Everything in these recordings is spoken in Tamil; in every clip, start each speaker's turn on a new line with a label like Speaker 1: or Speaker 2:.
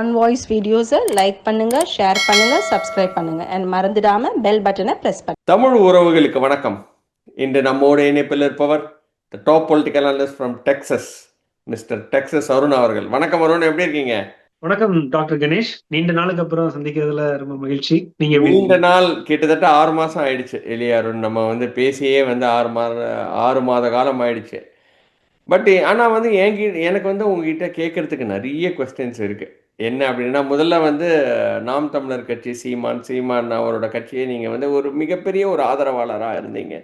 Speaker 1: ஆன் வாய்ஸ் வீடியோஸை லைக் பண்ணுங்க, ஷேர் பண்ணுங்க, சப்ஸ்கிரைப் பண்ணுங்க and மறந்துடாம பெல் பட்டனை பிரஸ் பண்ணுங்க.
Speaker 2: தமிழ் உறவுகளுக்கு வணக்கம். இன்று நம்மோடு இணைப்பில் இருப்பவர் the top political analyst from Texas, mister Texas Arun அவர்கள். வணக்கம் அருண், எப்படி இருக்கீங்க?
Speaker 3: வணக்கம் டாக்டர் கணேஷ். நீண்ட நாளுக்கு அப்புறம் சந்திக்கிறதுல ரொம்ப மகிழ்ச்சி. நீங்க
Speaker 2: நீண்ட நாள், கிட்டத்தட்ட 6 மாசம் ஆயிடுச்சு இல்லையா அருண்? நம்ம பேசியே 6 மாத காலம் ஆயிடுச்சு. பட் ஆனால் எனக்கு உங்ககிட்ட கேட்கறதுக்கு நிறைய கொஸ்டின்ஸ் இருக்கு. என்ன அப்படின்னா, முதல்ல நாம் தமிழர் கட்சி, சீமான் அவரோட கட்சியை நீங்கள் ஒரு மிகப்பெரிய ஒரு ஆதரவாளராக இருந்தீங்க.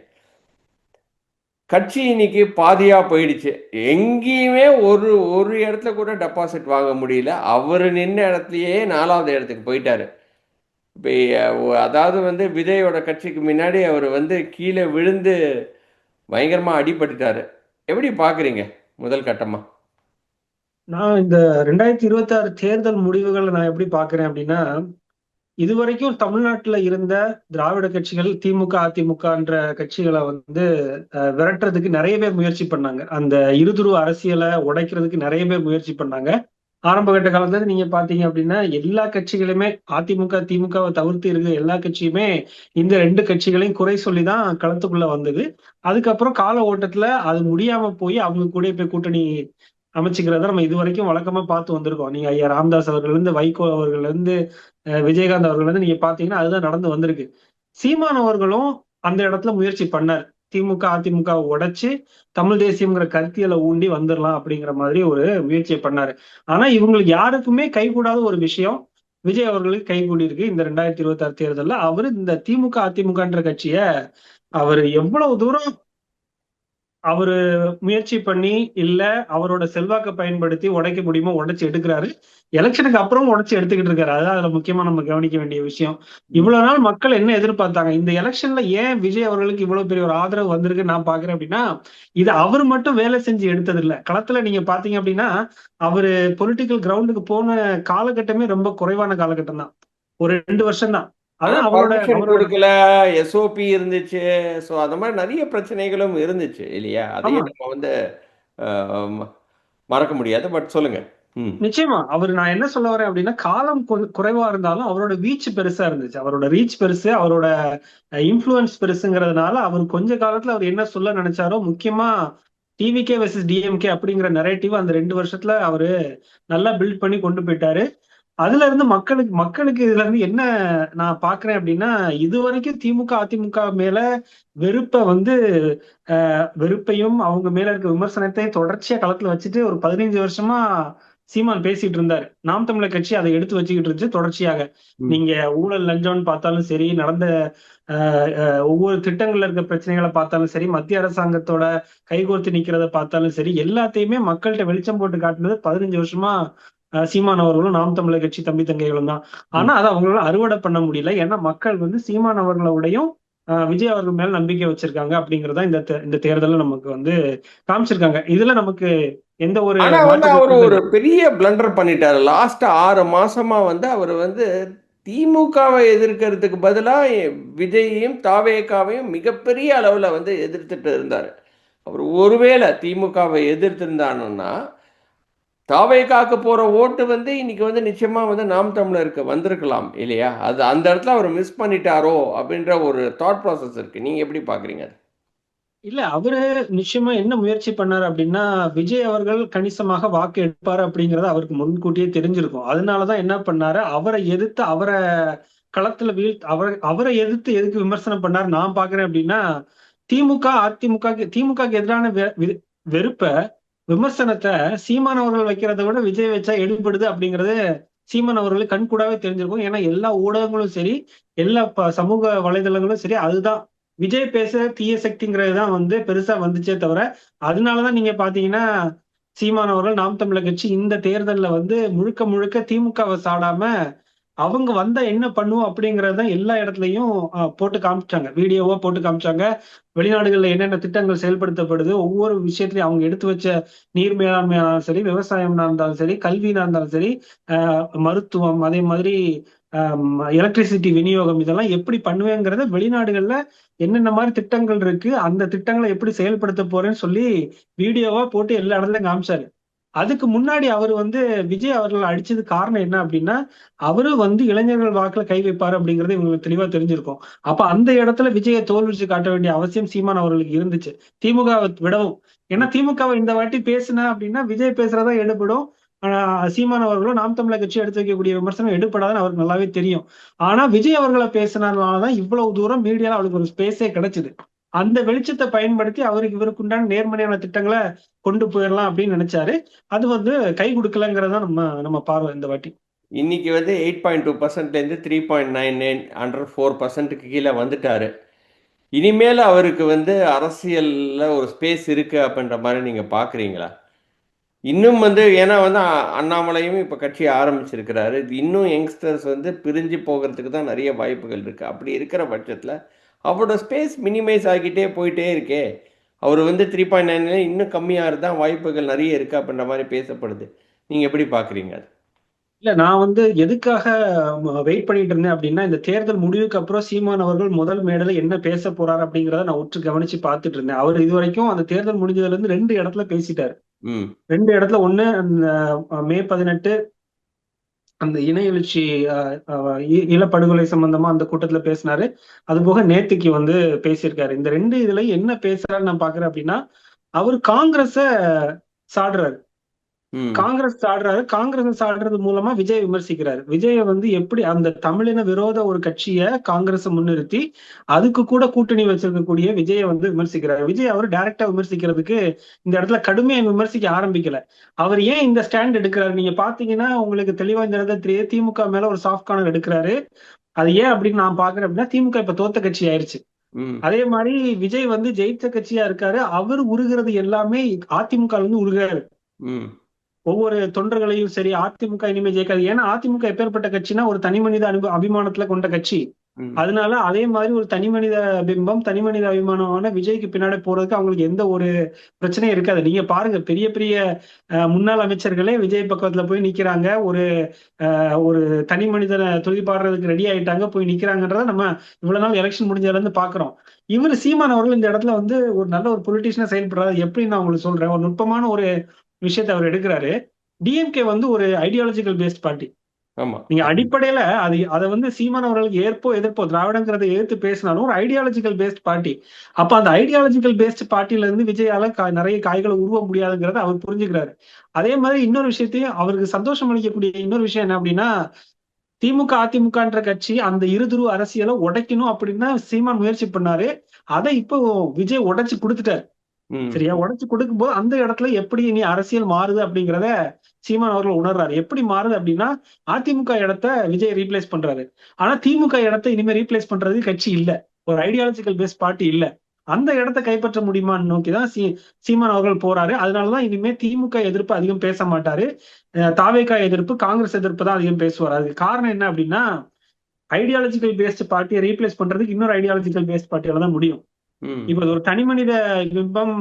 Speaker 2: கட்சி இன்னைக்கு பாதியாக போயிடுச்சு. எங்கேயுமே ஒரு ஒரு இடத்துல கூட டெபாசிட் வாங்க முடியல. அவர் நின்ற இடத்துலையே 4வது இடத்துக்கு போயிட்டாரு. இப்போ அதாவது விஜயோட கட்சிக்கு முன்னாடி அவர் கீழே விழுந்து பயங்கரமாக அடிபட்டுட்டாரு. எப்படி பார்க்குறீங்க முதல் கட்டமாக?
Speaker 3: நான் இந்த 2026 தேர்தல் முடிவுகளை நான் எப்படி பாக்குறேன் அப்படின்னா, இதுவரைக்கும் தமிழ்நாட்டுல இருந்த திராவிட கட்சிகள், திமுக, அதிமுகன்ற கட்சிகளை விரட்டுறதுக்கு நிறைய பேர் முயற்சி பண்ணாங்க. அந்த இருதுருவ அரசியலை உடைக்கிறதுக்கு நிறைய பேர் முயற்சி பண்ணாங்க. ஆரம்ப கட்ட காலத்துல நீங்க பாத்தீங்க அப்படின்னா, எல்லா கட்சிகளுமே அதிமுக, திமுகவை தவிர்த்து இருக்க எல்லா கட்சியுமே இந்த 2 கட்சிகளையும் குறை சொல்லிதான் களத்துக்குள்ள வந்தது. அதுக்கப்புறம் கால ஓட்டத்துல அது முடியாம போய் அவங்க கூட போய் கூட்டணி அமைச்சுக்கிறத நம்ம இது வரைக்கும் வழக்கமா பார்த்து வந்திருக்கோம். நீங்க ஐயா ராமதாஸ் அவர்கள் இருந்து, வைகோ அவர்கள் இருந்து, விஜயகாந்த் அவர்கள் இருந்து நீங்க பாத்தீங்கன்னா அதுதான் நடந்து வந்திருக்கு. சீமான் அவர்களும் அந்த இடத்துல முயற்சி பண்ணார். திமுக, அதிமுக உடைச்சு தமிழ் தேசியம்ங்கிற கருத்தியலை ஊண்டி வந்துடலாம் அப்படிங்கிற மாதிரி ஒரு முயற்சியை பண்ணாரு. ஆனா இவங்களுக்கு யாருக்குமே கைகூடாத ஒரு விஷயம் விஜய் அவர்களுக்கு கைகூடி இருக்கு. இந்த 2026 தேர்தல்ல அவரு இந்த திமுக, அதிமுகன்ற கட்சிய அவர் எவ்வளவு தூரம் அவரு முயற்சி பண்ணி இல்ல அவரோட செல்வாக்கை பயன்படுத்தி உடைக்க முடியுமோ உடைச்சு எடுக்கிறாரு. எலெக்ஷனுக்கு அப்புறம் உடைச்சு எடுத்துக்கிட்டு இருக்காரு. அதான் அதுல முக்கியமா நம்ம கவனிக்க வேண்டிய விஷயம். இவ்வளவு நாள் மக்கள் என்ன எதிர்பார்த்தாங்க? இந்த எலெக்ஷன்ல ஏன் விஜய் அவர்களுக்கு இவ்வளவு பெரிய ஒரு ஆதரவு வந்திருக்கு நான் பாக்குறேன் அப்படின்னா, இது அவர் மட்டும் வேலை செஞ்சு எடுத்தது இல்ல. களத்துல நீங்க பாத்தீங்க அப்படின்னா, அவரு பொலிட்டிக்கல் கிரவுண்டுக்கு போன காலகட்டமே ரொம்ப குறைவான காலகட்டம் தான். ஒரு 2 வருஷம் தான். அதான் அவரோட
Speaker 2: கொடுக்கல, எஸ்ஓபி இருந்துச்சு. ஸோ அந்த மாதிரி நிறைய பிரச்சனைகளும் இருந்துச்சு இல்லையா? அதையும் நம்ம மறக்க முடியாது. பட் சொல்லுங்க.
Speaker 3: நிச்சயமா நான் என்ன சொல்ல வரேன் அப்படின்னா, காலம் குறைவா இருந்தாலும் அவரோட வீச்சு பெருசா இருந்துச்சு. அவரோட ரீச் பெருசு, அவரோட இன்ஃபுளுன்ஸ் பெருசுங்கிறதுனால அவர் கொஞ்ச காலத்துல அவர் என்ன சொல்ல நினைச்சாரோ, முக்கியமா டிவிகே வெர்சஸ் டிஎம்கே அப்படிங்கிற நரேட்டிவ் அந்த 2 வருஷத்துல அவரு நல்லா பில்ட் பண்ணி கொண்டு போயிட்டாரு. அதுல இருந்து மக்களுக்கு இதுல இருந்து என்ன நான் பாக்குறேன் அப்படின்னா, இது வரைக்கும் திமுக, அதிமுக மேல வெறுப்பையும் அவங்க மேல இருக்க விமர்சனத்தையும் தொடர்ச்சியா களத்துல வச்சுட்டு ஒரு 15 வருஷமா சீமான் பேசிட்டு இருந்தாரு. நாம் தமிழர் கட்சி அதை எடுத்து வச்சுக்கிட்டு இருந்துச்சு தொடர்ச்சியாக. நீங்க ஊழல் லஞ்சம்னு பார்த்தாலும் சரி, நடந்த ஒவ்வொரு திட்டங்கள்ல இருக்க பிரச்சனைகளை பார்த்தாலும் சரி, மத்திய அரசாங்கத்தோட கைகோர்த்து நிக்கிறத பார்த்தாலும் சரி, எல்லாத்தையுமே மக்கள்கிட்ட வெளிச்சம் போட்டு காட்டுனது 15 வருஷமா சீமான் அவர்களும் நாம் தமிழர் கட்சி தம்பி தங்கைகளும் தான். ஆனா அதை அவங்களால அறுவடை பண்ண முடியல. ஏன்னா மக்கள் சீமான் அவர்களோடையும் விஜய் அவர்கள் மேல நம்பிக்கை வச்சிருக்காங்க அப்படிங்கறத இந்த தேர்தல நமக்கு காமிச்சிருக்காங்க. இதுல நமக்கு எந்த ஒரு
Speaker 2: அவரு ஒரு பெரிய பிளண்டர் பண்ணிட்டாரு. லாஸ்ட் 6 மாசமா அவர் திமுகவை எதிர்க்கிறதுக்கு பதிலா விஜயையும் தாவேகாவையும் மிகப்பெரிய அளவுல எதிர்த்துட்டு இருந்தாரு. அவர் ஒருவேளை திமுகவை எதிர்த்திருந்தானுன்னா தாவேகாக்கு போற ஓட்டு இன்னைக்கு நிச்சயமா நாம் தமிழருக்கு வந்திருக்கலாம் இல்லையா? அது அந்த இடத்துல அவர் மிஸ் பண்ணிட்டாரோ அப்படின்ற ஒரு தாட் ப்ராசஸ் இருக்கு. நீங்க எப்படி பாக்குறீங்க?
Speaker 3: இல்ல, அவரு நிச்சயமா என்ன முயற்சி பண்ணாரு அப்படின்னா, விஜய் அவர்கள் கணிசமாக வாக்கு எடுப்பாரு அப்படிங்கறது அவருக்கு முன்கூட்டியே தெரிஞ்சிருக்கும். அதனாலதான் என்ன பண்ணாரு, அவரை எதிர்த்து களத்துல அவரை எதிர்த்து எதுக்கு விமர்சனம் பண்ணாரு நான் பாக்குறேன் அப்படின்னா, திமுக எதிரான வெறுப்ப விமர்சனத்தை சீமான் அவர்கள் வைக்கிறத விட விஜய் வச்சா எடுபடுது அப்படிங்கறது சீமான் அவர்களுக்கு கண்கூடாவே தெரிஞ்சிருக்கும். ஏன்னா எல்லா ஊடகங்களும் சரி, எல்லா சமூக வலைதளங்களும் சரி, அதுதான் விஜய் பேசுற தீய சக்திங்கிறது தான் பெருசா வந்துச்சே தவிர, அதனாலதான் நீங்க பாத்தீங்கன்னா சீமான் அவர்கள் நாம் தமிழர் கட்சி இந்த தேர்தல்ல முழுக்க முழுக்க திமுகவை சாடாம அவங்க வந்தா என்ன பண்ணுவோம் அப்படிங்கறத எல்லா இடத்துலயும் போட்டு காமிச்சாங்க. வீடியோவா போட்டு காமிச்சாங்க. வெளிநாடுகள்ல என்னென்ன திட்டங்கள் செயல்படுத்தப்படுது, ஒவ்வொரு விஷயத்திலையும் அவங்க எடுத்து வச்ச நீர் மேலாண்மையா இருந்தாலும் சரி, விவசாயம் இருந்தாலும் சரி, கல்வியா இருந்தாலும் சரி, மருத்துவம், அதே மாதிரி எலக்ட்ரிசிட்டி விநியோகம், இதெல்லாம் எப்படி பண்ணுவேங்கிறத வெளிநாடுகள்ல என்னென்ன மாதிரி திட்டங்கள் இருக்கு, அந்த திட்டங்களை எப்படி செயல்படுத்த போறேன்னு சொல்லி வீடியோவா போட்டு எல்லா இடத்துலயும் காமிச்சாரு. அதுக்கு முன்னாடி அவர் வந்து விஜய் அவர்கள் அடிச்சது காரணம் என்ன அப்படின்னா, அவரு வந்து இளைஞர்கள் வாக்குல கை வைப்பாரு அப்படிங்கறது இவங்களுக்கு தெளிவா தெரிஞ்சிருக்கும். அப்ப அந்த இடத்துல விஜயை தோல்விச்சு காட்ட வேண்டிய அவசியம் சீமான் அவர்களுக்கு இருந்துச்சு, திமுகவை விடவும். ஏன்னா திமுகவை இந்த வாட்டி பேசுனா அப்படின்னா விஜய் பேசுறதா எடுபடும். சீமான் அவர்களும் நாம் தமிழர் கட்சி எடுத்து வைக்கக்கூடிய விமர்சனம் எடுப்படாதுன்னு அவருக்கு நல்லாவே தெரியும். ஆனா விஜய் அவர்களை பேசினதுனாலதான் இவ்வளவு தூரம் மீடியால அவருக்கு ஒரு ஸ்பேஸே கிடைச்சது. அந்த வெளிச்சத்தை பயன்படுத்தி அவருக்கு இவருக்கு உண்டான நேர்மறையான திட்டங்களை கொண்டு போயிடலாம் அப்படின்னு நினைச்சாரு. அது வந்து கை கொடுக்கலங்கிறதா நம்ம நம்ம பார்வை இந்த வாட்டி.
Speaker 2: இன்னைக்கு வந்து 8.2%லேருந்து 3.99 அண்டர் 4%க்கு கீழே வந்துட்டாரு. இனிமேல் அவருக்கு வந்து அரசியல்ல ஒரு ஸ்பேஸ் இருக்கு அப்படின்ற மாதிரி நீங்க பாக்குறீங்களா? இன்னும் வந்து ஏன்னா வந்து அண்ணாமலையும் இப்ப கட்சி ஆரம்பிச்சிருக்கிறாரு. இன்னும் யங்ஸ்டர்ஸ் வந்து பிரிஞ்சு போகிறதுக்கு தான் நிறைய வாய்ப்புகள் இருக்கு. அப்படி இருக்கிற பட்சத்துல அவரோட ஸ்பேஸ் மினிமைஸ் ஆகிட்டே போயிட்டே இருக்கே. அவர் வந்து 3.9 இன்னும் கம்மியாக தான் வாய்ப்புகள் நிறைய இருக்கு அப்படின்ற மாதிரி பேசப்படுது. நீங்க எப்படி பாக்குறீங்க?
Speaker 3: இல்ல, நான் வந்து எதுக்காக வெயிட் பண்ணிட்டு இருந்தேன் அப்படின்னா, இந்த தேர்தல் முடிவுக்கு அப்புறம் சீமான் அவர்கள் முதல் மேடையில என்ன பேச போறாரு அப்படிங்கறத நான் உற்று கவனிச்சு பார்த்துட்டு இருந்தேன். அவர் இது வரைக்கும் அந்த தேர்தல் முடிஞ்சதுல இருந்து 2 இடத்துல பேசிட்டாரு.
Speaker 2: ம்
Speaker 3: 2 இடத்துல, ஒண்ணு அந்த மே 18 அந்த இன எழுச்சி இனப்படுகொலை சம்பந்தமா அந்த கூட்டத்துல பேசினாரு. அது போக நேத்துக்கு வந்து பேசியிருக்காரு. இந்த 2 இதுல என்ன பேசுறாருன்னு நான் பாக்குறேன் அப்படின்னா, அவர் காங்கிரஸ சாடுறாரு.
Speaker 2: ம்
Speaker 3: காங்கிரஸ் சாடுறாரு. காங்கிரஸ் சாடுறது மூலமா விஜய் விமர்சிக்கிறாரு. விஜய வந்து எப்படி அந்த தமிழின விரோத ஒரு கட்சியை காங்கிரஸ் முன்னிறுத்தி அதுக்கு கூட கூட்டணி வச்சிருக்கக்கூடிய விஜய வந்து விமர்சிக்கிறாரு. விஜய் அவர் டைரக்டா விமர்சிக்கிறதுக்கு இந்த இடத்துல கடுமையா விமர்சிக்க ஆரம்பிக்கல. அவர் ஏன் இந்த ஸ்டாண்ட் எடுக்கிறாரு நீங்க பாத்தீங்கன்னா உங்களுக்கு தெளிவா இந்த இடத்துல தெரியுது. திமுக மேல ஒரு சாஃப்ட் கார்னர் எடுக்கிறாரு. அது ஏன் அப்படின்னு நான் பாக்குறேன் அப்படின்னா, திமுக இப்ப தோத்த கட்சி ஆயிருச்சு.
Speaker 2: ம்
Speaker 3: அதே மாதிரி விஜய் வந்து ஜெயிச்ச கட்சியா இருக்காரு. அவர் உருகிறது எல்லாமே அதிமுக வந்து உருகிறாரு.
Speaker 2: ம்
Speaker 3: ஒவ்வொரு தொண்டர்களையும் சரி, அதிமுக இனிமே ஜெயிக்காது. ஏன்னா அதிமுக எப்பேற்பட்ட கட்சினா ஒரு தனி மனித அபிமானத்துல கொண்ட கட்சி.
Speaker 2: ம்
Speaker 3: அதனால அதே மாதிரி ஒரு தனி மனித பிம்பம், தனி மனித அபிமானமான விஜய்க்கு பின்னாடி போறதுக்கு அவங்களுக்கு எந்த ஒரு பிரச்சனையும் இருக்காது. நீங்க பாருங்க, பெரிய பெரிய முன்னாள் அமைச்சர்களே விஜய் பக்கத்துல போய் நிக்கிறாங்க. ஒரு தனி மனிதனை துதிப்பாடுறதுக்கு ரெடி ஆயிட்டாங்க, போய் நிக்கிறாங்கன்றத நம்ம இவ்வளவு நாள் எலெக்ஷன் முடிஞ்சதுல இருந்து பாக்குறோம். இவர் சீமான் அவர்கள் இந்த இடத்துல வந்து ஒரு நல்ல ஒரு பொலிட்டீஷியனா செயல்படுறாரு. எப்படி நான் உங்களுக்கு சொல்றேன், ஒரு நுட்பமான ஒரு விஷயத்தை அவர் எடுக்கிறாரு. டிஎம்கே வந்து ஒரு ஐடியாலஜிக்கல் பேஸ்ட் பார்ட்டி.
Speaker 2: ஆமா
Speaker 3: நீங்க அடிப்படையில அதை வந்து சீமான் அவர்களுக்கு ஏற்போ எதிர்ப்போ திராவிடங்கிறத எதிர்த்து பேசினாலும் ஒரு ஐடியாலஜிக்கல் பேஸ்ட் பார்ட்டி. அப்ப அந்த ஐடியாலஜிக்கல் பேஸ்ட் பார்ட்டில இருந்து விஜயால நிறைய காய்களை உருவ முடியாதுங்கிறத அவர் புரிஞ்சுக்கிறாரு. அதே மாதிரி இன்னொரு விஷயத்தையும் அவருக்கு சந்தோஷம் அளிக்கக்கூடிய இன்னொரு விஷயம் என்ன அப்படின்னா, திமுக அதிமுகன்ற கட்சி அந்த இருதுருவ அரசியலை உடைக்கணும் அப்படின்னு சீமான் முயற்சி பண்ணாரு. அதை இப்போ விஜய் உடைச்சு கொடுத்துட்டாரு.
Speaker 2: ம்
Speaker 3: சரியா, உடைச்சு கொடுக்கும்போது அந்த இடத்துல எப்படி இனி அரசியல் மாறுது அப்படிங்கிறத சீமான் அவர்கள் உணர்றாரு. எப்படி மாறுது அப்படின்னா, அதிமுக இடத்த விஜய் ரீப்ளேஸ் பண்றாரு. ஆனா திமுக இடத்தை இனிமே ரீப்ளேஸ் பண்றதுக்கு கட்சி இல்ல, ஒரு ஐடியாலஜிக்கல் பேஸ் பார்ட்டி இல்ல. அந்த இடத்தை கைப்பற்ற முடியுமான்னு நோக்கிதான் சீமான் அவர்கள் போறாரு. அதனாலதான் இனிமே திமுக எதிர்ப்பு அதிகம் பேச மாட்டாரு. தாவேகா எதிர்ப்பு, காங்கிரஸ் எதிர்ப்பு தான் அதிகம் பேசுவார். அதுக்கு காரணம் என்ன அப்படின்னா, ஐடியாலஜிக்கல் பேஸ்ட் பார்ட்டியை ரீப்ளேஸ் பண்றதுக்கு இன்னொரு ஐடியாலஜிக்கல் பேஸ்ட் பார்ட்டியால தான் முடியும்.
Speaker 2: ம்
Speaker 3: இப்ப ஒரு தனி மனித பிம்பம்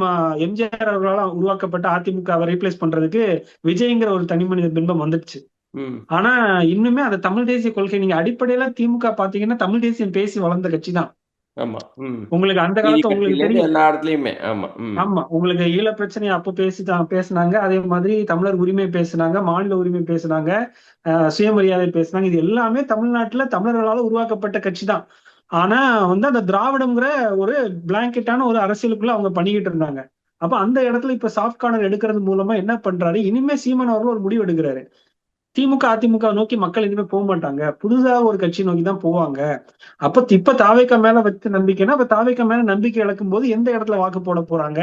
Speaker 3: எம்ஜிஆர் அவர்களால் உருவாக்கப்பட்ட அதிமுகவை ரீப்ளேஸ் பண்றதுக்கு விஜய்ங்கிற ஒரு தனி மனித பிம்பம் வந்துடுச்சு.
Speaker 2: ம்
Speaker 3: ஆனா இன்னுமே அந்த தமிழ் தேசிய கொள்கை, நீங்க அடிப்படையில திமுக பாத்தீங்கன்னா தமிழ் தேசியம் பேசி வளர்ந்த கட்சி தான்.
Speaker 2: ஆமா ம்
Speaker 3: உங்களுக்கு அந்த
Speaker 2: நீதி
Speaker 3: காலத்துல உங்களுக்கு
Speaker 2: கட்சியிலேருந்து
Speaker 3: தெரியும்.
Speaker 2: எல்லா இடத்துலயுமே ஆமா ம்
Speaker 3: ஆமா, உங்களுக்கு ஈழ பிரச்சனை அப்போ பேசினாங்க. அதே மாதிரி தமிழர் உரிமை பேசினாங்க, மாநில உரிமை பேசினாங்க, சுயமரியாதை பேசினாங்க. இது எல்லாமே தமிழ்நாட்டுல தமிழர்களால உருவாக்கப்பட்ட கட்சி தான். ஆனா வந்து அந்த திராவிடம்ங்கிற ஒரு பிளாங்கெட்டான ஒரு அரசியலுக்குள்ள அவங்க பண்ணிக்கிட்டு இருந்தாங்க. அப்ப அந்த இடத்துல இப்ப சாஃப்ட் கார்னர் எடுக்கிறது மூலமா என்ன பண்றாரு, இனிமே சீமான் அவர்கள் ஒரு முடிவு எடுக்கிறாரு. திமுக அதிமுக நோக்கி மக்கள் இனிமே போக மாட்டாங்க, புதுசா ஒரு கட்சி நோக்கி தான் போவாங்க. இப்ப தாவேக்கா மேல வச்ச நம்பிக்கைன்னா, அப்ப தாவேக்கா மேல நம்பிக்கை இழக்கும் போது எந்த இடத்துல வாக்கு போட போறாங்க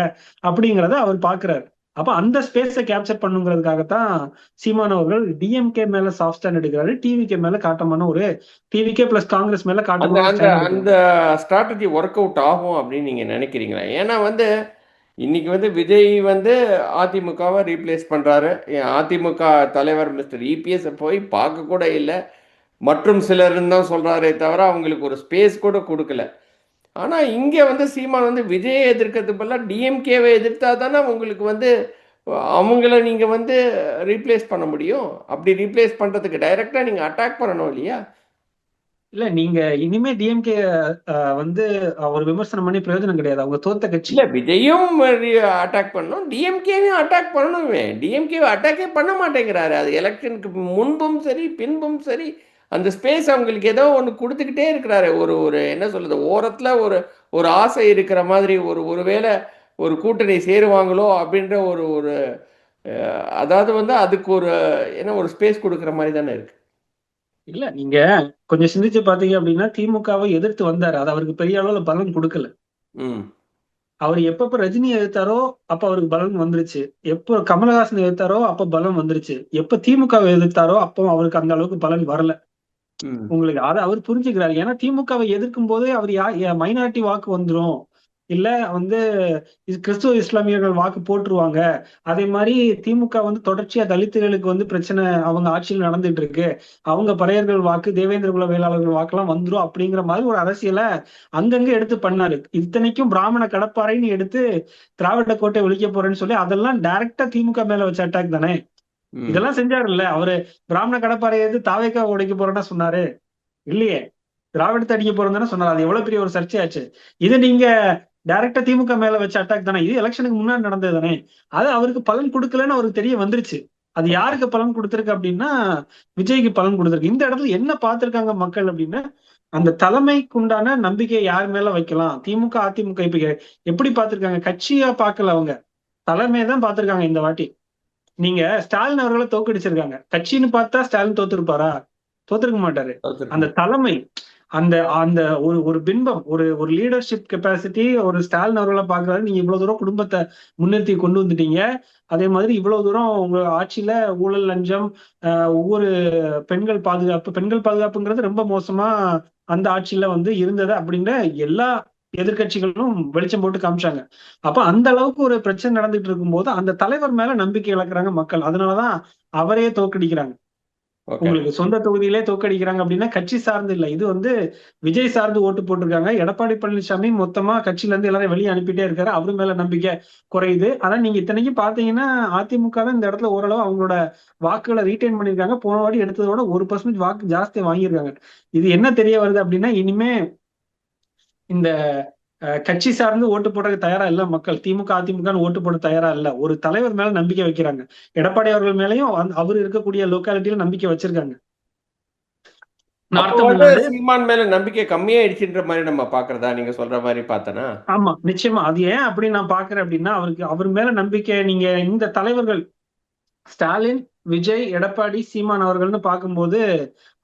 Speaker 3: அப்படிங்கறத அவர் பாக்குறாரு. அப்ப அந்த ஸ்பேஸ கேப்சர் பண்ணுங்கிறதுக்காகத்தான் சீமான் அவர்கள் டிஎம்கே மேல சாஃப்ட் ஸ்டாண்ட் எடுக்கிறாரு. டிவிகே மேல காட்டமான ஒரு டிவிகே பிளஸ் காங்கிரஸ் மேல
Speaker 2: அந்த
Speaker 3: காட்டமான
Speaker 2: அந்த
Speaker 3: ஸ்டாண்ட் எடுக்கிறாரு.
Speaker 2: அந்த ஸ்ட்ராட்டஜி ஒர்க் அவுட் ஆகும் அப்படின்னு நீங்க நினைக்கிறீங்களா? ஏன்னா வந்து இன்னைக்கு வந்து விஜய் வந்து அதிமுகவை ரீப்ளேஸ் பண்றாரு. அதிமுக தலைவர் மிஸ்டர் இபிஎஸ் போய் பார்க்க கூட இல்லை, மற்றும் சிலர்னு தான் சொல்றாரே தவிர அவங்களுக்கு ஒரு ஸ்பேஸ் கூட கொடுக்கல. ஆனா இங்க வந்து சீமான் வந்து விஜயை எதிர்க்கிறது பதிலாக டிஎம்கேவை எதிர்த்தா தானே உங்களுக்கு வந்து அவங்கள நீங்க வந்து ரீப்ளேஸ் பண்ண முடியும். அப்படி ரீப்ளேஸ் பண்றதுக்கு டைரக்டா நீங்க அட்டாக் பண்ணணும் இல்லையா?
Speaker 3: இல்ல நீங்க இனிமே டிஎம்கே வந்து ஒரு விமர்சனம் பண்ணி பிரயோஜனம் கிடையாது. அவங்க தோத்த கட்சி.
Speaker 2: இல்ல விஜயும் அட்டாக் பண்ணணும், டிஎம்கேவையும் அட்டாக் பண்ணணுமே. டிஎம்கேவை அட்டாக்கே பண்ண மாட்டேங்கிறாரு. அது எலெக்ஷனுக்கு முன்பும் சரி பின்பும் சரி அந்த ஸ்பேஸ் அவங்களுக்கு ஏதோ ஒன்று கொடுத்துக்கிட்டே இருக்கிறாரு. ஒரு ஒரு என்ன சொல்றது, ஓரத்தில் ஒரு ஒரு ஆசை இருக்கிற மாதிரி, ஒருவேளை ஒரு கூட்டணி சேருவாங்களோ அப்படின்ற ஒரு ஒரு அதாவது வந்து அதுக்கு ஒரு என்ன ஒரு ஸ்பேஸ் கொடுக்குற மாதிரி தானே இருக்கு.
Speaker 3: இல்ல நீங்க கொஞ்சம் சிந்திச்சு பாத்தீங்க அப்படின்னா திமுகவை எதிர்த்து வந்தாரு. அது அவருக்கு பெரிய அளவுல பலன் கொடுக்கல.
Speaker 2: ம்
Speaker 3: அவர் எப்ப ரஜினியை எதிர்த்தாரோ அப்ப அவருக்கு பலன் வந்துருச்சு. எப்போ கமலஹாசன் எதிர்த்தாரோ அப்ப பலன் வந்துருச்சு. எப்ப திமுகவை எதிர்த்தாரோ அப்போ அவருக்கு அந்த அளவுக்கு பலன் வரல.
Speaker 2: ம்
Speaker 3: உங்களுக்கு அதை அவர் புரிஞ்சுக்கிறாரு. ஏன்னா திமுகவை எதிர்க்கும் போதே அவர் மைனாரிட்டி வாக்கு வந்துரும், இல்ல வந்து கிறிஸ்துவ இஸ்லாமியர்கள் வாக்கு போட்டுருவாங்க. அதே மாதிரி திமுக வந்து தொடர்ச்சியா தலித்துகளுக்கு வந்து பிரச்சனை அவங்க ஆட்சியில் நடந்துட்டு இருக்கு, அவங்க பறையர்கள் வாக்கு தேவேந்திர குல வேளாளர்கள் வாக்கெல்லாம் வந்துரும் அப்படிங்கிற மாதிரி ஒரு அரசியலை அங்கங்க எடுத்து பண்ணாரு. இத்தனைக்கும் பிராமண கடப்பாறைன்னு எடுத்து திராவிட கோட்டை ஒழிக்க போறேன்னு சொல்லி அதெல்லாம் டைரக்டா திமுக மேல வச்ச அட்டாக் தானே.
Speaker 2: ம்
Speaker 3: இதெல்லாம் செஞ்சாருல்ல அவரு. பிராமண கடப்பாறையை எடுத்து தாவேக்கா உடைக்க போறேன்னா சொன்னாரு இல்லையே, திராவிடத்தை அடிக்க போறோம் தானே சொன்னார். அது எவ்வளவு பெரிய ஒரு சர்ச்சையாச்சு. இது நீங்க டைரக்டா திமுக மேல வச்ச அட்டாக் தானே. இது எலெக்ஷனுக்கு முன்னாடி நடந்தது தானே. அது அவருக்கு பலன் கொடுக்கலன்னு அவருக்கு தெரிய வந்துருச்சு. அது யாருக்கு பலன் கொடுத்திருக்கு அப்படின்னா விஜய்க்கு பலன் கொடுத்திருக்கு. இந்த இடத்துல என்ன பார்த்திருக்காங்க மக்கள் அப்படின்னா அந்த தலைமைக்கு உண்டான நம்பிக்கையை யார் மேல வைக்கலாம். திமுக அதிமுக இப்ப எப்படி பார்த்திருக்காங்க, கட்சியா பார்க்கல அவங்க, தலைமையை தான் பார்த்திருக்காங்க இந்த வாட்டி. நீங்க ஸ்டாலின் அவர்களை தோக்கடிச்சிருக்காங்க. கட்சின்னு பார்த்தா ஸ்டாலின் தோத்துருப்பாரா? தோத்துருக்க மாட்டாரு. அந்த தலைமை, அந்த அந்த ஒரு ஒரு பின்பம், ஒரு ஒரு லீடர்ஷிப் கெப்பாசிட்டி ஒரு ஸ்டாலின் அவர்களை பாக்குறாரு. நீங்க இவ்வளவு தூரம் குடும்பத்தை முன்னிறுத்தி கொண்டு வந்துட்டீங்க. அதே மாதிரி இவ்வளவு தூரம் உங்க ஆட்சியில ஊழல் லஞ்சம், ஒவ்வொரு பெண்கள் பாதுகாப்புங்கிறது ரொம்ப மோசமா அந்த ஆட்சியில வந்து இருந்தது அப்படின்ற எல்லா எதிர்க்கட்சிகளும் வெளிச்சம் போட்டு காமிச்சாங்க. அப்ப அந்த அளவுக்கு ஒரு பிரச்சனை நடந்துட்டு இருக்கும்போது அந்த தலைவர் மேல நம்பிக்கை இழக்கிறாங்க மக்கள். அதனாலதான் அவரே தோக்கடிக்கிறாங்க.
Speaker 2: ஓகே.
Speaker 3: உங்களுக்கு சொந்த தொகுதியிலே தோக்கடிக்கிறாங்க அப்படின்னா கட்சி சார்ந்து இல்ல, இது வந்து விஜய் சார்ந்து ஓட்டு போட்டிருக்காங்க. எடப்பாடி பழனிசாமி மொத்தமா கட்சியில இருந்து எல்லாரும் வெளியே அனுப்பிட்டே இருக்காரு. அவரு மேல நம்பிக்கை குறையுது. ஆனா நீங்க இத்தனைக்கும் பாத்தீங்கன்னா அதிமுக தான் இந்த இடத்துல ஓரளவு அவங்களோட வாக்குகளை ரீட்டைன் பண்ணிருக்காங்க. போன வாட்டி எடுத்ததோட 1% வாக்கு ஜாஸ்தியா வாங்கியிருக்காங்க. இது என்ன தெரிய வருது அப்படின்னா இனிமே இந்த கட்சி சார்ந்து ஓட்டு போட தயாரா இல்ல மக்கள். திமுக அதிமுக ஓட்டு போட தயாரா இல்ல. ஒரு தலைவர் மேல நம்பிக்கை வைக்கிறாங்க. எடப்பாடி அவர்கள் மேலயும் அவர் இருக்கக்கூடிய லோக்காலிட்டியில நம்பிக்கை வச்சிருக்காங்க.
Speaker 2: அப்போ
Speaker 3: நார்த்
Speaker 2: வந்து
Speaker 3: தமிழ்நாடு.
Speaker 2: சீமான் மேல நம்பிக்கை கம்மியாயிடுச்சுன்ற மாதிரி நம்ம பாக்குறதா நீங்க சொல்ற மாதிரி பார்த்தனா?
Speaker 3: ஆமா நிச்சயமா. அது ஏன் அப்படி நான் பாக்குறேன் அப்படின்னா அவர் மேல நம்பிக்கை நீங்க இந்த தலைவர்கள் ஸ்டாலின், விஜய், எடப்பாடி, சீமான் அவர்கள்னு பார்க்கும்போது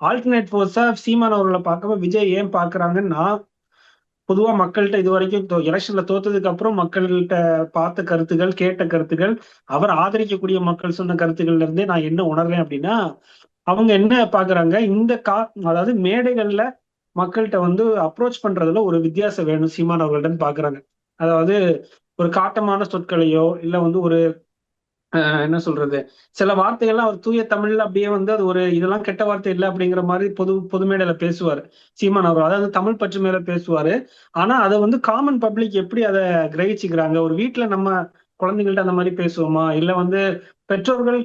Speaker 3: ஆல்டர்னேட் போர்ஸா சீமான் அவர்களை பார்க்கும்போது விஜய் ஏன் பாக்குறாங்கன்னு நான் பொதுவா மக்கள்கிட்ட இது வரைக்கும் எலெக்ஷன்ல தோத்ததுக்கு அப்புறம் மக்கள்கிட்ட பார்த்த கருத்துகள், கேட்ட கருத்துகள், அவர் ஆதரிக்கக்கூடிய மக்கள் சொன்ன கருத்துக்கள்ல இருந்தே நான் என்ன உணர்றேன் அப்படின்னா அவங்க என்ன பாக்குறாங்க, இந்த அதாவது மேடைகள்ல மக்கள்கிட்ட வந்து அப்ரோச் பண்றதுல ஒரு வித்தியாசம் வேணும் சீமான் அவர்கள்ட்ட பாக்குறாங்க. அதாவது ஒரு காட்டமான சொற்களையோ இல்ல வந்து ஒரு என்ன சொல்றது, சில வார்த்தைகள்லாம் அவர் தூய தமிழ்ல அப்படியே வந்து அது ஒரு இதெல்லாம் கெட்ட வார்த்தை இல்லை அப்படிங்கிற மாதிரி பொது மேடையில பேசுவாரு சீமான் அவர். அதாவது தமிழ் பற்று மேல பேசுவாரு. ஆனா அதை வந்து காமன் பப்ளிக் எப்படி அதை கிரகிச்சுக்கிறாங்க, ஒரு வீட்டுல நம்ம குழந்தைகள்ட்ட அந்த மாதிரி பேசுவோமா, இல்ல வந்து பெற்றோர்கள்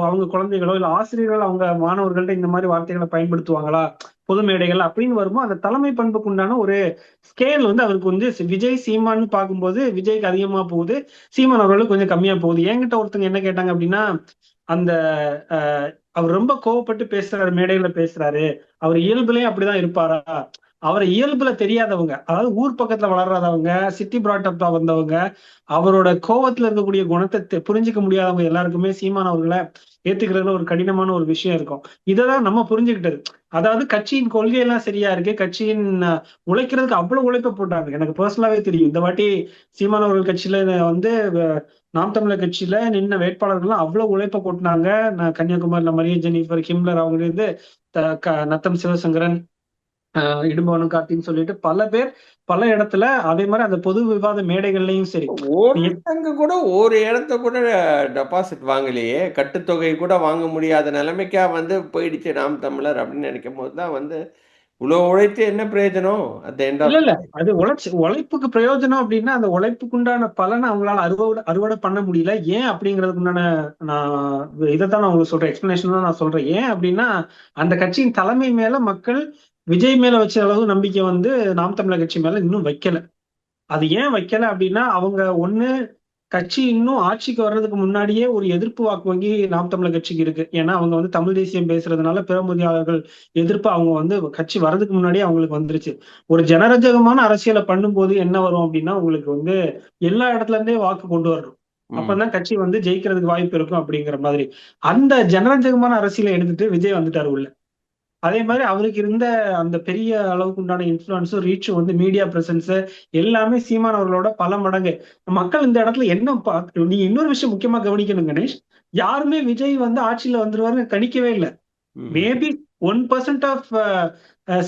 Speaker 3: அவங்க குழந்தைகளோ இல்ல ஆசிரியர்கள் அவங்க மாணவர்கள்ட்ட இந்த மாதிரி வார்த்தைகளை பயன்படுத்துவாங்களா பொது மேடைகள் அப்படின்னு வரும்போது அந்த தலைமை பண்புக்கு உண்டான ஒரு ஸ்கேல் வந்து அவருக்கு வந்து விஜய் சீமான்னு பார்க்கும்போது விஜய்க்கு அதிகமா போகுது, சீமான் அவர்களுக்கு கொஞ்சம் கம்மியா போகுது. என்கிட்ட ஒருத்தங்க என்ன கேட்டாங்க அப்படின்னா அந்த அவர் ரொம்ப கோவப்பட்டு பேசுறாரு, மேடையில பேசுறாரு, அவர் இயல்புலயும் அப்படிதான் இருப்பாரா, அவரை இயல்புல தெரியாதவங்க, அதாவது ஊர் பக்கத்துல வளராதவங்க, சிட்டி பிராட்டப்ல வந்தவங்க, அவரோட கோவத்துல இருக்கக்கூடிய குணத்தை புரிஞ்சுக்க முடியாதவங்க எல்லாருக்குமே சீமான் அவர்களை ஏத்துக்கிறதுல ஒரு கடினமான ஒரு விஷயம் இருக்கும். இததான் நம்ம புரிஞ்சுக்கிட்டது. அதாவது கட்சியின் கொள்கையெல்லாம் சரியா இருக்கு, கட்சியின் உழைக்கிறதுக்கு அவ்வளவு உழைப்ப போட்டாங்க. எனக்கு பர்சனலாவே தெரியும் இந்த வாட்டி சீமான் அவர்கள் கட்சியில வந்து நாம் தமிழர் கட்சியில நின்ன வேட்பாளர்கள்லாம் அவ்வளவு உழைப்ப கொட்டினாங்க. நான் கன்னியாகுமரியில மரிய ஜெனிஃபர் ஹிம்லர் அவங்க இருந்து நத்தம் சிவசங்கரன், இடும்பவனும் கார்த்தின்னு சொல்லிட்டு பல பேர் பல இடத்துல அதே மாதிரி அந்த பொது விவாத மேடைகள்லயும் சரி.
Speaker 2: ஒருத்தங்க கூட ஒரு இடத்த கூட டெபாசிட் வாங்கலையே, கட்டுத்தொகை கூட வாங்க முடியாத நிலைமைக்கா வந்து போயிடுச்சு நாம் தமிழர் அப்படின்னு நினைக்கும் போதுதான் வந்து இவ்வளவு உழைத்து என்ன பிரயோஜனம் at the end of
Speaker 3: இல்ல அது உழைப்புக்கு பிரயோஜனம் அப்படின்னா அந்த உழைப்புக்கு உண்டான பலனை அவங்களால அறுவடை பண்ண முடியல. ஏன் அப்படிங்கிறதுக்கு உண்டான நான் இதைத்தான் நான் உங்களுக்கு சொல்றேன், எக்ஸ்பிளனேஷன் தான் நான் சொல்றேன். ஏன் அப்படின்னா அந்த கட்சியின் தலைமை மேல மக்கள் விஜய் மேல வச்ச அளவு நம்பிக்கை வந்து நாம் தமிழர் கட்சி மேல இன்னும் வைக்கல. அது ஏன் வைக்கல அப்படின்னா, அவங்க ஒண்ணு கட்சி இன்னும் ஆட்சிக்கு வர்றதுக்கு முன்னாடியே ஒரு எதிர்ப்பு வாக்கு வங்கி நாம் தமிழர் கட்சிக்கு இருக்கு. ஏன்னா அவங்க வந்து தமிழ் தேசியம் பேசுறதுனால பிறமொழியாளர்கள் எதிர்ப்பு அவங்க வந்து கட்சி வர்றதுக்கு முன்னாடியே அவங்களுக்கு வந்துருச்சு. ஒரு ஜனரஞ்சகமான அரசியலை பண்ணும்போது என்ன வரும் அப்படின்னா, உங்களுக்கு வந்து எல்லா இடத்துல இருந்தே வாக்கு கொண்டு வரணும்.
Speaker 2: ம்.
Speaker 3: அப்பதான் கட்சி வந்து ஜெயிக்கிறதுக்கு வாய்ப்பு இருக்கும் அப்படிங்கிற மாதிரி. அந்த ஜனரஞ்சகமான அரசியலை எடுத்துட்டு விஜய் வந்துட்டாரு உள்ள. அதே மாதிரி அவருக்கு இருந்த அந்த பெரிய அளவுக்கு உண்டான இன்ஃப்ளூயன்ஸும், ரீச்சும் வந்து மீடியா பிரசன்ஸ் எல்லாமே சீமான் அவர்களோட பல மடங்கு. மக்கள் இந்த இடத்துல என்ன நீங்க இன்னொரு விஷயம் முக்கியமா கவனிக்கணும் கணேஷ். யாருமே விஜய் வந்து ஆட்சியில வந்துருவாருன்னு கணிக்கவே இல்ல.
Speaker 2: ம்.
Speaker 3: மேபி 1% ஆஃப்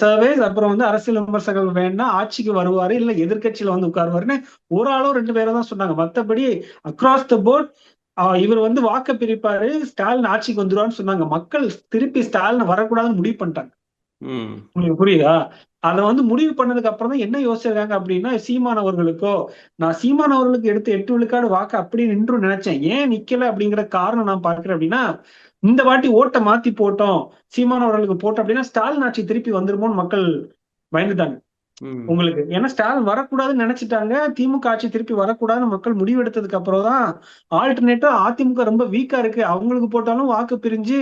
Speaker 3: சர்வேஸ் அப்புறம் வந்து அரசியல் விமர்சகர்கள் வேணா ஆட்சிக்கு வருவாரு, இல்ல எதிர்க்கட்சியில வந்து உட்காருவாருன்னு ஒரு ஆளோ 2 பேரோ தான் சொன்னாங்க. மத்தபடி அக்ராஸ் த போர்ட் இவர் வந்து வாக்க பிரிப்பாரு, ஸ்டாலின் ஆட்சிக்கு வந்துருவான்னு சொன்னாங்க. மக்கள் திருப்பி ஸ்டாலின் வரக்கூடாதுன்னு முடிவு பண்ணிட்டாங்க.
Speaker 2: ம்.
Speaker 3: உங்களுக்கு புரியுதா? அத வந்து முடிவு பண்ணதுக்கு அப்புறம் தான் என்ன யோசிச்சிருக்காங்க அப்படின்னா, சீமான் அவர்களுக்கோ, நான் சீமான் அவர்களுக்கு எடுத்த 8 விழுக்காடு வாக்கு அப்படியே நின்றும் நினைச்சேன். ஏன் நிக்கல அப்படிங்கிற காரணம் நான் பார்க்கிறேன் அப்படின்னா, இந்த வாட்டி ஓட்ட மாத்தி போட்டோம். சீமான் அவர்களுக்கு போட்டோம் அப்படின்னா, ஸ்டாலின் ஆட்சி திருப்பி வந்துருமோன்னு மக்கள் பயந்துட்டாங்க.
Speaker 2: ம்.
Speaker 3: உங்களுக்கு. ஏன்னா ஸ்டாலின் வரக்கூடாதுன்னு நினைச்சுட்டாங்க. திமுக ஆட்சி திருப்பி வரக்கூடாதுன்னு மக்கள் முடிவெடுத்ததுக்கு அப்புறம் தான், ஆல்டர்னேட்டா அதிமுக ரொம்ப வீக்கா இருக்கு. அவங்களுக்கு போட்டாலும் வாக்கு பிரிஞ்சு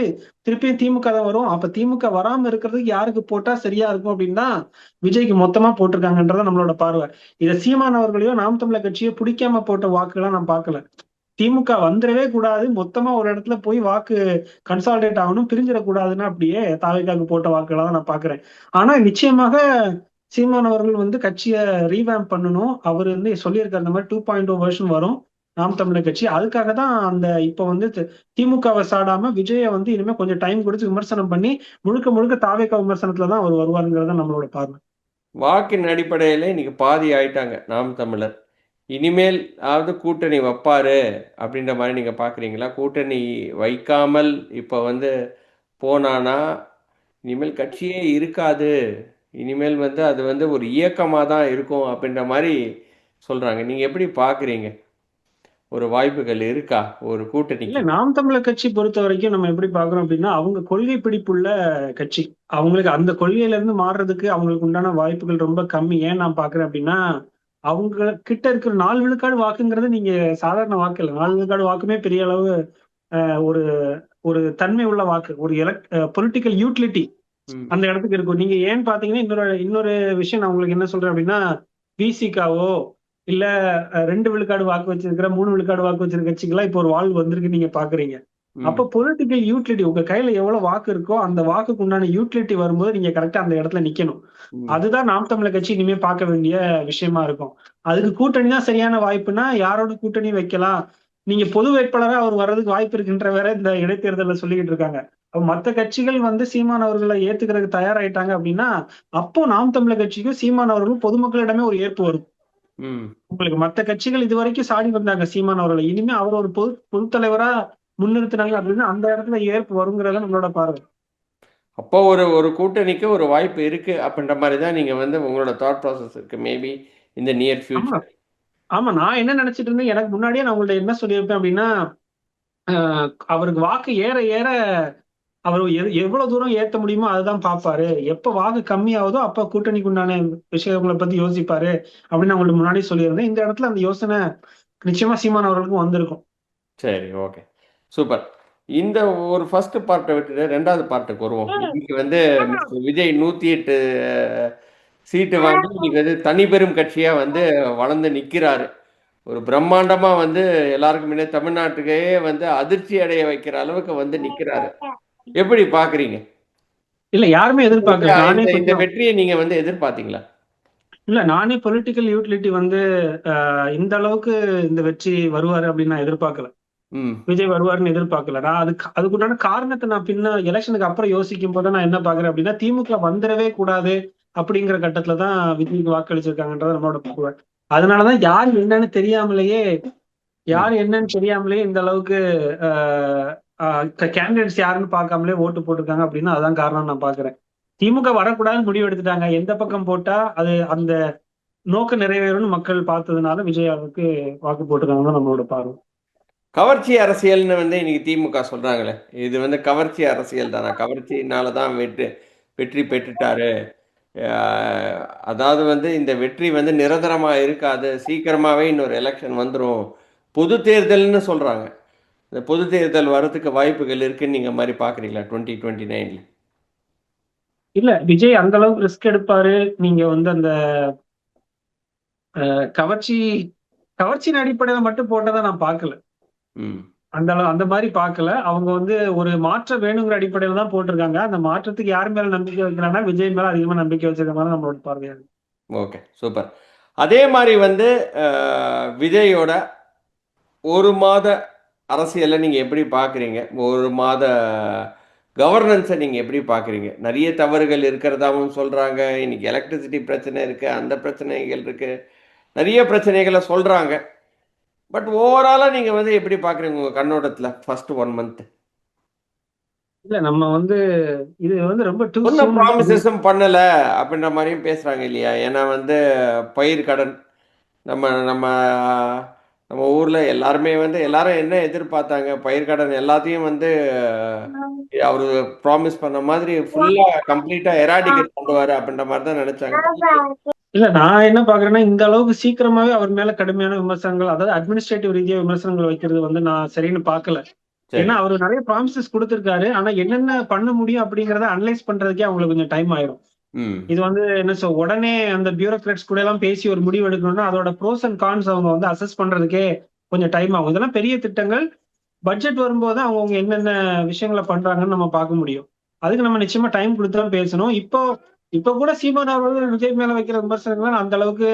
Speaker 3: திருப்பியும் திமுக தான் வரும். அப்ப திமுக வராம இருக்கிறதுக்கு யாருக்கு போட்டா சரியா இருக்கும் அப்படின்னு தான் விஜய்க்கு மொத்தமா போட்டிருக்காங்கன்றத நம்மளோட பார்வை. இத சீமான் அவர்களையோ, நாம் தமிழர் கட்சியோ பிடிக்காம போட்ட வாக்குகளா நான் பார்க்கல. திமுக வந்துரவே கூடாது. மொத்தமா ஒரு இடத்துல போய் வாக்கு கன்சாலிடேட் ஆகணும். பிரிஞ்சிடக்கூடாதுன்னு அப்படியே தாவேக்காவுக்கு போட்ட வாக்குகளா தான் நான் பார்க்கிறேன். ஆனா நிச்சயமாக சீமான் அவர்கள் வந்து கட்சிய ரீவேம்ப் பண்ணணும். அவரு வந்து சொல்லியிருக்காரு இந்த மாதிரி 2.0 வெர்ஷன் வரும். நாம் தமிழர் கட்சி. அதுக்காக தான் அந்த இப்ப வந்து திமுகவை சாடாம விஜய வந்து இனிமே கொஞ்சம் டைம் கொடுத்து விமர்சனம் பண்ணி முழுக்க முழுக்க தாவேக்கா விமர்சனத்துல தான் அவர் வருவாருங்கிறது நம்மளோட பார்வை.
Speaker 2: வாக்கின் அடிப்படையில இன்னைக்கு பாதி ஆயிட்டாங்க நாம் தமிழர். இனிமேல் ஆவது கூட்டணி வைப்பாரு அப்படின்ற மாதிரி நீங்க பார்க்குறீங்களா? கூட்டணி வைக்காமல் இப்ப வந்து போனானா, இனிமேல் கட்சியே இருக்காது. இனிமேல் வந்து அது வந்து ஒரு இயக்கமா தான் இருக்கும் அப்படின்ற மாரி சொல்றாங்க. நீங்க எப்படி பார்க்குறீங்க? ஒரு வாய்ப்புகள் இருக்கா? ஒரு
Speaker 3: இல்ல
Speaker 2: கூட்டணிக்கு?
Speaker 3: நாம் தமிழர் கட்சி பொறுத்த வரைக்கும் நம்ம எப்படி பார்க்கிறோம் அப்படின்னா, அவங்க கொள்கை பிடிப்புள்ள கட்சி. அவங்களுக்கு அந்த கொள்கையில இருந்து மாறுறதுக்கு அவங்களுக்கு உண்டான வாய்ப்புகள் ரொம்ப கம்மி. ஏன் நான் பார்க்கிறேன் அப்படின்னா, அவங்க கிட்ட இருக்கிற 4 விழுக்காடு வாக்குங்கிறது நீங்க சாதாரண வாக்கு இல்ல. 4 விழுக்காடு வாக்குமே பெரிய அளவு ஒரு ஒரு தன்மை உள்ள வாக்கு. ஒரு பொலிட்டிக்கல் யூட்டிலிட்டி
Speaker 2: ம்.
Speaker 3: அந்த இடத்துக்கு இருக்கும். நீங்க ஏன்னு பார்த்தீங்கன்னா, இன்னொரு இன்னொரு விஷயம் நான் உங்களுக்கு என்ன சொல்றேன் அப்படின்னா, விசிகாவோ இல்ல 2 விழுக்காடு வாக்கு வச்சிருக்கிற, 3 விழுக்காடு வாக்கு வச்சிருக்க கட்சிக்கெல்லாம் இப்போ ஒரு வாழ்வு வந்திருக்கு நீங்க பார்க்குறீங்க.
Speaker 2: ம்.
Speaker 3: அப்ப பொலிட்டிக்கல் யூட்டிலிட்டி உங்க கையில எவ்வளவு வாக்கு இருக்கோ, அந்த வாக்குக்கு உண்டான யூட்டிலிட்டி வரும்போது நீங்க கரெக்ட்டா அந்த இடத்துல நிக்கணும்.
Speaker 2: ம்.
Speaker 3: அதுதான் நாம் தமிழர் கட்சி இனிமே பார்க்க வேண்டிய விஷயமா இருக்கும். அதுக்கு கூட்டணி தான் சரியான வாய்ப்புன்னா, யாரோட கூட்டணி வைக்கலாம்? நீங்க பொது வேட்பாளரா அவர் வர்றதுக்கு வாய்ப்பு இருக்குன்ற வேற இந்த இடைத்தேர்தல்ல சொல்லிக்கிட்டு இருக்காங்க. அப்ப மத்த கட்சிகள் வந்து சீமான் அவர்களை ஏத்துக்கிறதுக்கு தயாராயிட்டாங்க அப்படின்னா, அப்போ நாம் தமிழர் கட்சிக்கும் சீமான் அவர்களும் பொதுமக்களிடமே ஒரு ஏற்பு வரும்.
Speaker 2: ம்.
Speaker 3: உங்களுக்கு மத்த கட்சிகள் இதுவரைக்கும் சாடி வந்தாங்க சீமான் அவர்களை. இனிமே அவர் ஒரு பொதுத் தலைவரா முன்னிறுத்தினாங்க அப்படின்னா, அந்த இடத்துல ஏற்பு வருங்கிறத நம்மளோட பார்வை.
Speaker 2: அப்போ ஒரு ஒரு கூட்டணிக்கு ஒரு வாய்ப்பு இருக்கு அப்படின்ற மாரி தான் நீங்க வந்து உங்களோட தாட் ப்ராசஸ் இருக்கு. மேபி இன் த நியர்
Speaker 3: ஆமா,
Speaker 2: ஃபியூச்சர்.
Speaker 3: ஆமா. நான் என்ன நினைச்சிட்டு இருந்தேன், எனக்கு முன்னாடியே நான் உங்கள்ட்ட என்ன சொல்லியிருப்பேன் அப்படின்னா, அ அவருக்கு வாக்கு ஏற ஏற அவர் எவ்வளவு தூரம் ஏத்த முடியுமோ அதுதான் பார்ப்பாரு. எப்ப வாக்கு கம்மியாகுதோ அப்ப கூட்டணிக்கு உண்டான விஷயங்கள பத்தி யோசிப்பாரு அப்படின்னு நான் உங்களுக்கு முன்னாடியே சொல்லியிருந்தேன். இந்த இடத்துல அந்த யோசனை நிச்சயமா சீமான் அவர்களுக்கும் வந்திருக்கும்.
Speaker 2: சரி, ஓகே. சூப்பர். இந்த ஒரு ஃபர்ஸ்ட் பார்ட்ட விட்டுட்டு 2வது பார்ட்டுக்கு வருவோம். இன்னைக்கு வந்து மிஸ்டர் விஜய் 108 சீட்டு வாங்கி இன்னைக்கு வந்து தனிப்பெரும் கட்சியா வந்து வளர்ந்து நிக்கிறாரு. ஒரு பிரம்மாண்டமா வந்து எல்லாருக்கும் முன்னாடி தமிழ்நாட்டுக்கே வந்து அதிர்ச்சி அடைய வைக்கிற அளவுக்கு வந்து நிக்கிறாரு. எப்படி பார்க்குறீங்க?
Speaker 3: இல்ல யாருமே
Speaker 2: இந்த
Speaker 3: எதிர்பார்க்கல. நானே
Speaker 2: இந்த இந்த
Speaker 3: கொஞ்சம்
Speaker 2: வெற்றிய நீங்க வந்து எதிர்பார்த்தீங்களா?
Speaker 3: இல்ல நானே பொலிட்டிக்கல் யூட்டிலிட்டி வந்து இந்த அளவுக்கு இந்த வெற்றி வருவாரு அப்படின்னு நான் எதிர்பார்க்கல.
Speaker 2: ம்.
Speaker 3: விஜய் வருவாருன்னு எதிர்பார்க்கல. நான் அதுக்குண்டான காரணத்தை நான் பின்ன எலெக்ஷனுக்கு அப்புறம் யோசிக்கும் போது நான் என்ன பார்க்கிறேன் அப்படின்னா, திமுக வந்துடவே கூடாது அப்படிங்கிற கட்டத்துல தான் விஜய்க்கு வாக்களிச்சிருக்காங்கன்றது நம்மளோட பார்வை. அதனாலதான்
Speaker 2: ம்.
Speaker 3: யார் என்னன்னு தெரியாமலேயே இந்த அளவுக்கு கேண்டிடேட்ஸ் யாருன்னு பார்க்காமலே ஓட்டு போட்டிருக்காங்க அப்படின்னா அதான் காரணம் நான் பார்க்கிறேன். திமுக வரக்கூடாதுன்னு முடிவு எடுத்துட்டாங்க. எந்த பக்கம் போட்டா அது அந்த நோக்கம் நிறைவேறும்னு மக்கள் பார்த்ததுனால விஜயாவுக்கு வாக்கு போட்டிருக்காங்கன்னு நம்மளோட பார்வை.
Speaker 2: கவர்ச்சி அரசியல்னு வந்து இன்னைக்கு திமுக சொல்றாங்களே. இது வந்து கவர்ச்சி அரசியல் தானா? கவர்ச்சினால தான் வெற்றி பெற்றுட்டாரு. அதாவது வந்து இந்த வெற்றி வந்து நிரந்தரமா இருக்காது, சீக்கிரமாவே இன்னொரு எலெக்ஷன் வந்துரும். பொது தேர்தல்னு சொல்றாங்க. இந்த பொது தேர்தல் வரதுக்கு வாய்ப்புகள் இருக்குன்னு நீங்க மாரி பார்க்குறீங்களா 2029ல?
Speaker 3: இல்ல விஜய் அந்த அளவுக்கு ரிஸ்க் எடுப்பாரு. நீங்க வந்து அந்த கவர்ச்சி கவர்ச்சியின் அடிப்படையில மட்டும் போட்டதை நான் பார்க்கல.
Speaker 2: ம்.
Speaker 3: அந்த மாதிரி பார்க்கல. அவங்க வந்து ஒரு மாற்றம் வேணுங்கிற அடிப்படையில தான் போட்டிருக்காங்க. அந்த மாற்றத்துக்கு யார் மேல நம்பிக்கை வைக்கிறாங்கன்னா, விஜய் மேல அதிகமா நம்பிக்கை வச்சிருக்க மாதிரி நம்மளோட பார்வையா இருக்கு.
Speaker 2: ஓகே. சூப்பர். அதே மாரி வந்து விஜயோட 1 மாத அரசியல நீங்க எப்படி பார்க்குறீங்க? 1 மாத கவர்னன்ஸ நீங்க எப்படி பார்க்குறீங்க? நெறைய தவறுகள் இருக்கிறதாவும் சொல்றாங்க. இன்னைக்கு எலக்ட்ரிசிட்டி பிரச்சனை இருக்கு, அந்த பிரச்சனைகள் இருக்கு. நெறைய பிரச்சனைகள சொல்றாங்க. பட் ஓவராலா நீங்க வந்து எப்படி பார்க்குறீங்க உங்க கண்ணோட்டத்துல? First 1 month.
Speaker 3: இல்ல நம்ம வந்து இது வந்து ரொம்ப டூ
Speaker 2: ஒண்ணும்
Speaker 3: சூன்.
Speaker 2: ப்ராமிசஸும் பண்ணல அப்படின்ற மாரியும் பேசுறாங்க இல்லையா? ஏன்னா வந்து பயிர் கடன் நம்ம நம்ம நம்ம ஊர்ல எல்லாருமே வந்து எல்லாரும் என்ன எதிர்பார்த்தாங்க? பயிர் கடன் எல்லாத்தையும் வந்து அவரு ப்ராமிஸ் பண்ண மாதிரி ஃபுல்லா கம்ப்ளீட்டா எராடிகேட் பண்ணுவாரு அப்படின்ற மாரி தான் நெனைச்சாங்க.
Speaker 3: இல்ல நான் என்ன பாக்குறேன்னா, இந்த அளவுக்கு சீக்கிரமாவே அவர் மேல கடுமையான விமர்சனங்கள், அதாவது அட்மினிஸ்ட்ரேட்டிவ் ரீதியா விமர்சனங்கள் வைக்கிறது வந்து நான் சரின்னு பார்க்கல.
Speaker 2: சரி.
Speaker 3: ஏன்னா அவரு நிறைய ப்ராமிசஸ் கொடுத்திருக்காரு. ஆனா என்னென்ன பண்ண முடியும் அப்படிங்கறத அனலைஸ் பண்றதுக்கே அவங்களுக்கு கொஞ்சம் டைம் ஆயிரும்.
Speaker 2: ம்.
Speaker 3: இது வந்து என்ன உடனே அந்த பியூரோக்ராட்ஸ் கூட எல்லாம் பேசி ஒரு முடிவு எடுக்கணும்னா அதோட ப்ரோஸ் அண்ட் கான்ஸ் அவங்க வந்து அசஸ் பண்றதுக்கே கொஞ்சம் டைம் ஆகும். இதெல்லாம் பெரிய திட்டங்கள். பட்ஜெட் வரும்போது அவங்க என்னென்ன விஷயங்களை பண்றாங்கன்னு நம்ம பார்க்க முடியும். அதுக்கு நம்ம நிச்சயமா டைம் கொடுத்து தான் பேசணும். இப்ப கூட சீமான் அவர்கள் விஜய் மேல வைக்கிற விமர்சனங்கள் அந்த அளவுக்கு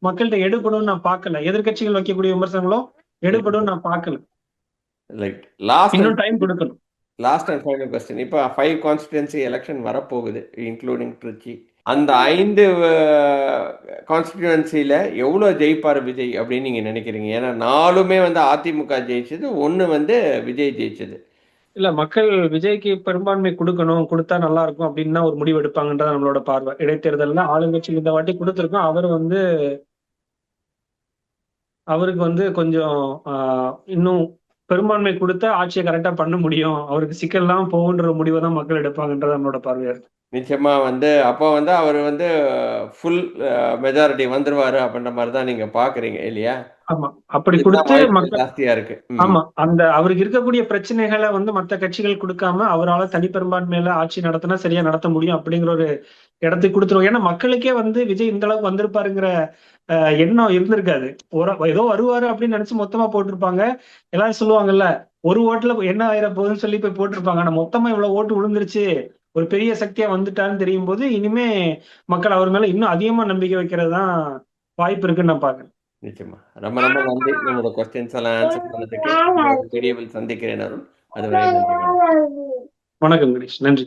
Speaker 3: மக்கள்கிட்ட எடுபடும் நான் பார்க்கல. எதிர்க்கட்சிகள் வைக்கக்கூடிய விமர்சனங்களும் எடுபடும் நான் பார்க்கல.
Speaker 2: ரைட். லாஸ்ட்
Speaker 3: இன்னும் டைம் கொடுக்கணும்.
Speaker 2: And final question. இப்போ 5 கான்ஸ்டிட்யூன்சி எலெக்ஷன் வரப்போகுது, இன்க்ளூடிங் திருச்சி. அந்த 5 கான்ஸ்டிட்யூன்சில எவ்வளோ ஜெயிப்பார் விஜய் அப்படின்னு நீங்க நினைக்கிறீங்க? ஏன்னா 4மே வந்து அதிமுக ஜெயிச்சது, 1 வந்து விஜய் ஜெயிச்சது.
Speaker 3: இல்ல மக்கள் விஜய்க்கு பெரும்பான்மை கொடுக்கணும், கொடுத்தா நல்லா இருக்கும் அப்படின்னு தான் ஒரு முடிவு எடுப்பாங்கன்றது நம்மளோட பார்வை. இடைத்தேர்தல்ல ஆளுங்கட்சி இந்த வாட்டி கொடுத்திருக்கோம். அவருக்கு வந்து கொஞ்சம் இன்னும் பெரும்பான்மை கொடுத்தா ஆட்சியை கரெக்டா பண்ண முடியும், அவருக்கு சிக்கல் எல்லாம் போகுன்ற முடிவை தான் மக்கள் எடுப்பாங்கன்றது நம்மளோட பார்வையா இருக்கு.
Speaker 2: நிச்சயமா வந்து அப்போ வந்து அவர் வந்து ஃபுல் மெஜாரிட்டி வந்துருவாரு அப்படின்ற மாதிரி தான் நீங்க பாக்குறீங்க இல்லையா?
Speaker 3: ஆமா, அப்படி
Speaker 2: இதுதான்
Speaker 3: கொடுத்து
Speaker 2: வாய்ப்புகள்
Speaker 3: மக்கள்.
Speaker 2: ஜாஸ்தியா இருக்கு.
Speaker 3: ஆமா, அந்த அவருக்கு இருக்கக்கூடிய பிரச்சனைகளை வந்து மத்த கட்சிகள் கொடுக்காம அவரால தனிப்பெரும்பான்மையில ஆட்சி நடத்தினா சரியா நடத்த முடியும் அப்படிங்கிற ஒரு இடத்துக்கு கொடுத்துருவோம். ஏன்னா மக்களுக்கே வந்து விஜய் இந்த அளவுக்கு வந்திருப்பாருங்கிற எண்ணம் இருந்திருக்காது. ஏதோ வருவாரு அப்படின்னு நினைச்சு மொத்தமா போட்டிருப்பாங்க. எல்லாரும் சொல்லுவாங்கல்ல, ஒரு ஓட்டுல என்ன ஆயிர போகுதுன்னு சொல்லி போய் போட்டிருப்பாங்க. ஆனா மொத்தமா இவ்வளவு ஓட்டு விழுந்துருச்சு, ஒரு பெரிய சக்தியா வந்துட்டான்னு தெரியும் போது இனிமே மக்கள் அவர் மேல இன்னும் அதிகமா நம்பிக்கை வைக்கிறது தான் வாய்ப்பு இருக்குன்னு நான் பாக்குறேன்.
Speaker 2: நிச்சயமா. ரொம்ப ரொம்ப நன்றி. நம்மளோட கொஸ்டின்ஸ் எல்லாம் ஆன்சர் பண்ணதுக்கு. வீடியோவில் சந்திக்கிறேன் அருண். அதுவரை நன்றி.
Speaker 3: வணக்கம் கணேஷ், நன்றி.